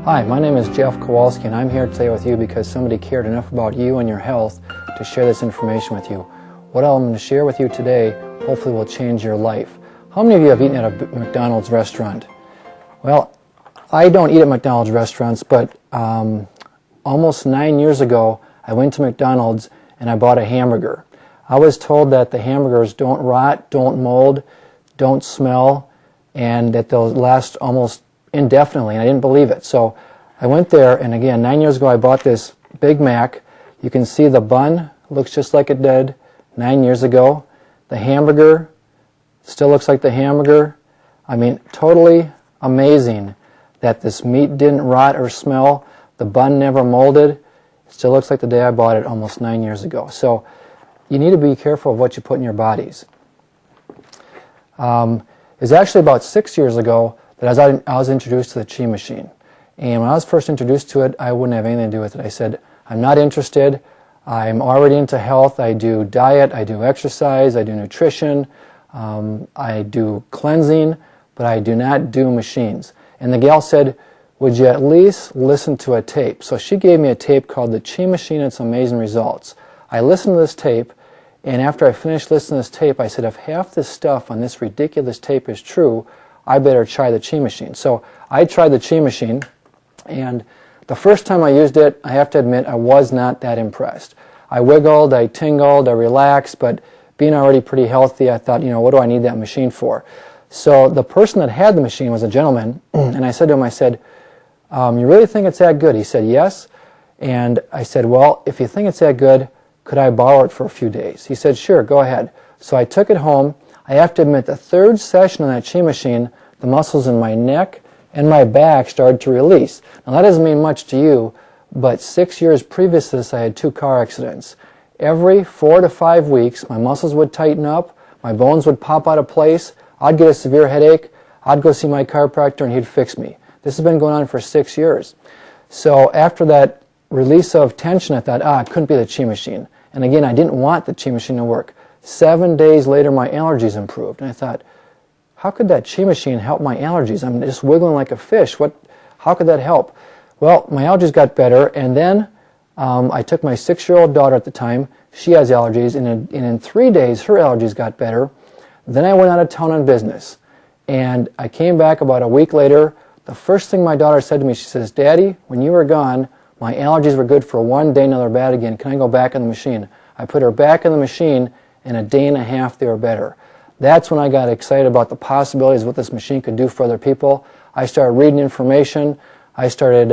Hi, my name is Jeff Kowalski and I'm here today with you because somebody cared enough about you and your health to share this information with you. What I'm going to share with you today hopefully will change your life. How many of you have eaten at a McDonald's restaurant? Well, I don't eat at McDonald's restaurants, but almost 9 years ago I went to McDonald's and I bought a hamburger. I was told that the hamburgers don't rot, don't mold, don't smell, and that they'll last almost indefinitely, and I didn't believe it. So I went there, and again, 9 years ago I bought this Big Mac. You can see the bun looks just like it did 9 years ago. The hamburger still looks like the hamburger. I mean, totally amazing that this meat didn't rot or smell. The bun never molded. It still looks like the day I bought it almost 9 years ago. So you need to be careful of what you put in your bodies. It was actually about 6 years ago that I was introduced to the Chi Machine. And when I was first introduced to it, I wouldn't have anything to do with it. I said, I'm not interested. I'm already into health. I do diet, I do exercise, I do nutrition, I do cleansing, but I do not do machines. And the gal said, would you at least listen to a tape? So she gave me a tape called the Chi Machine and Its Amazing Results. I listened to this tape, and after I finished listening to this tape, I said, if half this stuff on this ridiculous tape is true, I better try the Chi Machine. So I tried the Chi Machine, and the first time I used it, I have to admit, I was not that impressed. I wiggled, I tingled, I relaxed, but being already pretty healthy, I thought, what do I need that machine for? So the person that had the machine was a gentleman, and I said to him, I said, you really think it's that good? He said, yes. And I said, well, if you think it's that good, could I borrow it for a few days? He said, sure, go ahead. So I took it home. I have to admit, the third session on that Chi Machine, the muscles in my neck and my back started to release. Now that doesn't mean much to you, but 6 years previous to this, I had 2 car accidents. Every 4 to 5 weeks, my muscles would tighten up, my bones would pop out of place, I'd get a severe headache, I'd go see my chiropractor and he'd fix me. This has been going on for 6 years. So after that release of tension, I thought, it couldn't be the Chi Machine. And again, I didn't want the Chi Machine to work. 7 days later, my allergies improved. And I thought, how could that Chi Machine help my allergies? I'm just wiggling like a fish. How could that help? Well, my allergies got better, and then I took my 6-year-old daughter at the time. She has allergies, and in 3 days, her allergies got better. Then I went out of town on business, and I came back about a week later. The first thing my daughter said to me, she says, Daddy, when you were gone, my allergies were good for 1 day, now they're bad again. Can I go back in the machine? I put her back in the machine. In a day and a half, they were better. That's when I got excited about the possibilities of what this machine could do for other people. I started reading information. I started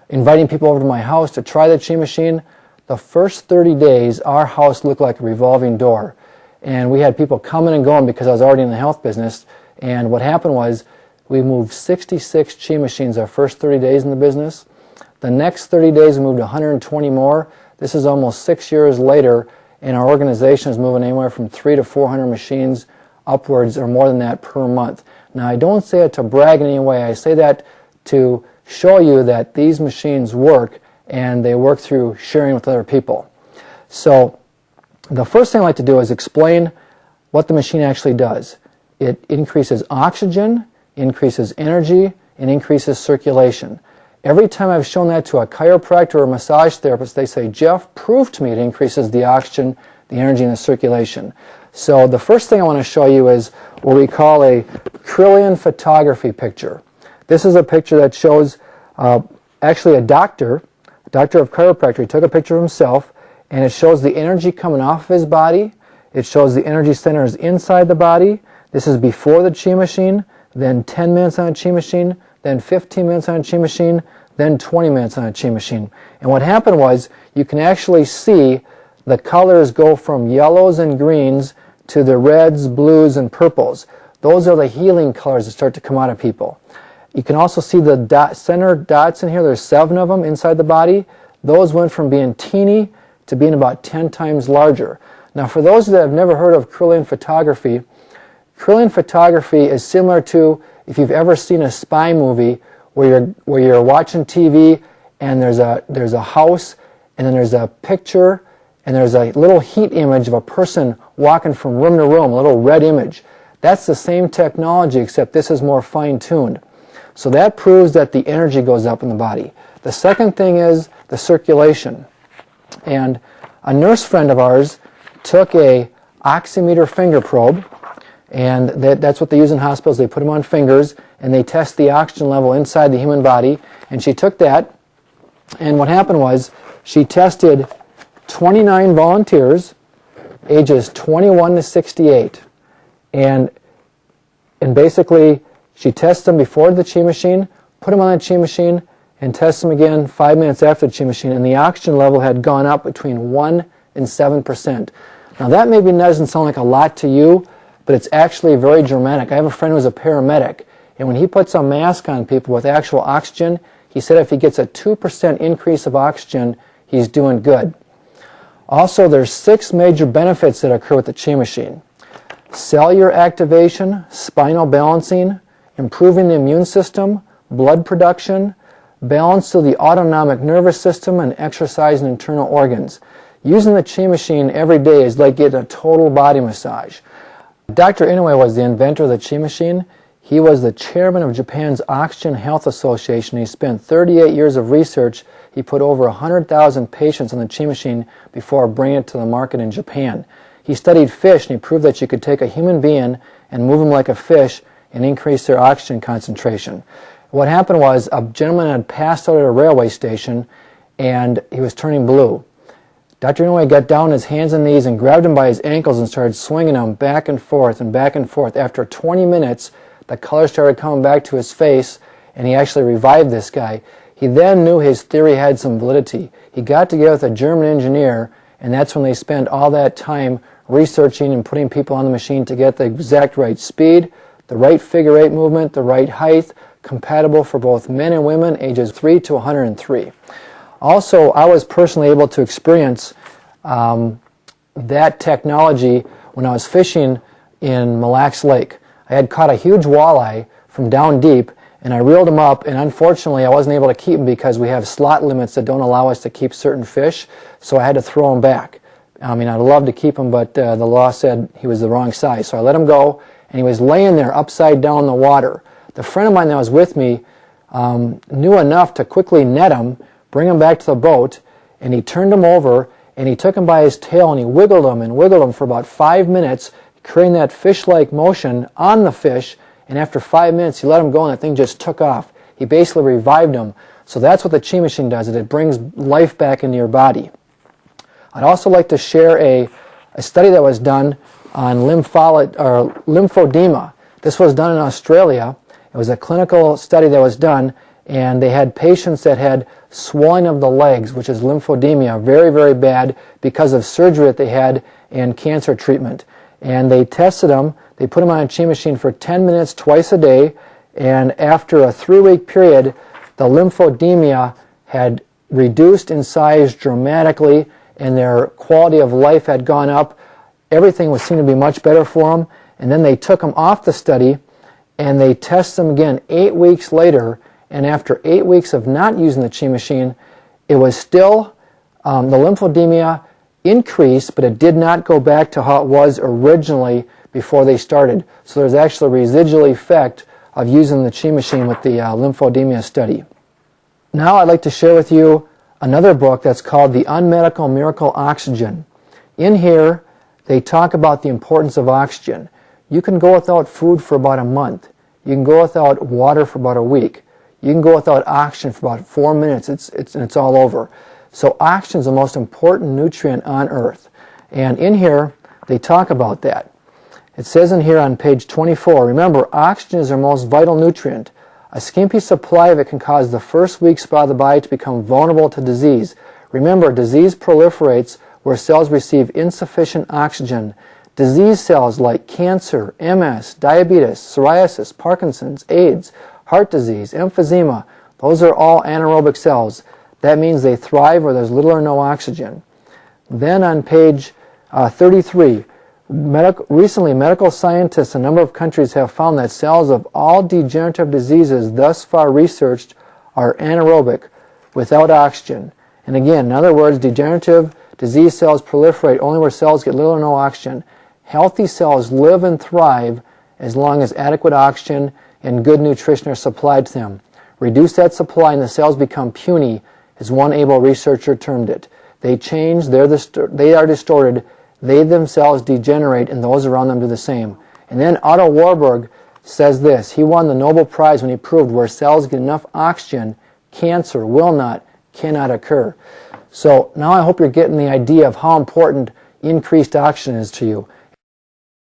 inviting people over to my house to try the Chi Machine. The first 30 days, our house looked like a revolving door. And we had people coming and going because I was already in the health business. And what happened was we moved 66 Chi Machines our first 30 days in the business. The next 30 days, we moved 120 more. This is almost 6 years later. And our organization is moving anywhere from 300 to 400 machines upwards or more than that per month. Now, I don't say it to brag in any way. I say that to show you that these machines work, and they work through sharing with other people. So the first thing I like to do is explain what the machine actually does. It increases oxygen, increases energy, and increases circulation. Every time I've shown that to a chiropractor or a massage therapist, they say, Jeff, prove to me it increases the oxygen, the energy, and the circulation. So the first thing I want to show you is what we call a Kirlian photography picture. This is a picture that shows actually a doctor of chiropractor. He took a picture of himself, and it shows the energy coming off of his body. It shows the energy centers inside the body. This is before the Chi Machine, then 10 minutes on a Chi Machine, then 15 minutes on a Chi Machine, then 20 minutes on a Chi Machine. And what happened was you can actually see the colors go from yellows and greens to the reds, blues, and purples. Those are the healing colors that start to come out of people. You can also see the center dots in here. There's 7 of them inside the body. Those went from being teeny to being about 10 times larger. Now, for those that have never heard of Kirlian photography is similar to if you've ever seen a spy movie where you're watching TV and there's a house and then there's a picture and there's a little heat image of a person walking from room to room, a little red image. That's the same technology, except this is more fine-tuned. So that proves that the energy goes up in the body. The second thing is the circulation. And a nurse friend of ours took a oximeter finger probe, and that's what they use in hospitals. They put them on fingers, and they test the oxygen level inside the human body. And she took that, and what happened was she tested 29 volunteers, ages 21 to 68. And basically, she tests them before the Chi Machine, put them on the Chi Machine, and test them again 5 minutes after the Chi Machine, and the oxygen level had gone up between 1 and 7%. Now that maybe doesn't sound like a lot to you, but it's actually very dramatic. I have a friend who's a paramedic, and when he puts a mask on people with actual oxygen, he said if he gets a 2% increase of oxygen, he's doing good. Also, there's 6 major benefits that occur with the Chi Machine. Cellular activation, spinal balancing, improving the immune system, blood production, balance to the autonomic nervous system, and exercise in internal organs. Using the Chi Machine every day is like getting a total body massage. Dr. Inoue was the inventor of the Chi Machine. He was the chairman of Japan's Oxygen Health Association. He spent 38 years of research. He put over 100,000 patients on the Chi Machine before bringing it to the market in Japan. He studied fish, and he proved that you could take a human being and move them like a fish and increase their oxygen concentration. What happened was a gentleman had passed out at a railway station, and he was turning blue. Dr. Inoue got down on his hands and knees and grabbed him by his ankles and started swinging him back and forth and back and forth. After 20 minutes, the color started coming back to his face, and he actually revived this guy. He then knew his theory had some validity. He got together with a German engineer, and that's when they spent all that time researching and putting people on the machine to get the exact right speed, the right figure 8 movement, the right height, compatible for both men and women ages 3 to 103. Also, I was personally able to experience that technology when I was fishing in Mille Lacs Lake. I had caught a huge walleye from down deep, and I reeled him up, and unfortunately I wasn't able to keep him because we have slot limits that don't allow us to keep certain fish, so I had to throw him back. I mean, I'd love to keep him, but the law said he was the wrong size, so I let him go, and he was laying there upside down in the water. The friend of mine that was with me knew enough to quickly net him, bring him back to the boat, and he turned him over, and he took him by his tail, and he wiggled him for about 5 minutes, creating that fish-like motion on the fish, and after 5 minutes he let him go, and that thing just took off. He basically revived him. So that's what the Chi Machine does. It brings life back into your body. I'd also like to share a study that was done on lymphedema. This was done in Australia. It was a clinical study that was done, and they had patients that had swelling of the legs, which is lymphedema, very, very bad because of surgery that they had and cancer treatment. And they tested them. They put them on a Chi Machine for 10 minutes twice a day, and after a 3-week period, the lymphedema had reduced in size dramatically, and their quality of life had gone up. Everything was seen to be much better for them. And then they took them off the study, and they tested them again 8 weeks later, and after 8 weeks of not using the Chi Machine, it was still, the lymphedema increased, but it did not go back to how it was originally before they started. So there's actually a residual effect of using the Chi Machine with the lymphedema study. Now I'd like to share with you another book that's called The Unmedical Miracle Oxygen. In here, they talk about the importance of oxygen. You can go without food for about a month. You can go without water for about a week. You can go without oxygen for about 4 minutes, and it's all over. So oxygen is the most important nutrient on Earth. And in here, they talk about that. It says in here on page 24, remember, oxygen is our most vital nutrient. A skimpy supply of it can cause the first weak spot of the body to become vulnerable to disease. Remember, disease proliferates where cells receive insufficient oxygen. Disease cells like cancer, MS, diabetes, psoriasis, Parkinson's, AIDS, heart disease, emphysema, those are all anaerobic cells. That means they thrive where there's little or no oxygen. Then on page 33, recently medical scientists in a number of countries have found that cells of all degenerative diseases thus far researched are anaerobic, without oxygen. And again, in other words, degenerative disease cells proliferate only where cells get little or no oxygen. Healthy cells live and thrive as long as adequate oxygen and good nutrition are supplied to them. Reduce that supply and the cells become puny, as one able researcher termed it. They change, they are distorted, they themselves degenerate, and those around them do the same. And then Otto Warburg says this. He won the Nobel Prize when he proved where cells get enough oxygen, cancer cannot occur. So now I hope you're getting the idea of how important increased oxygen is to you.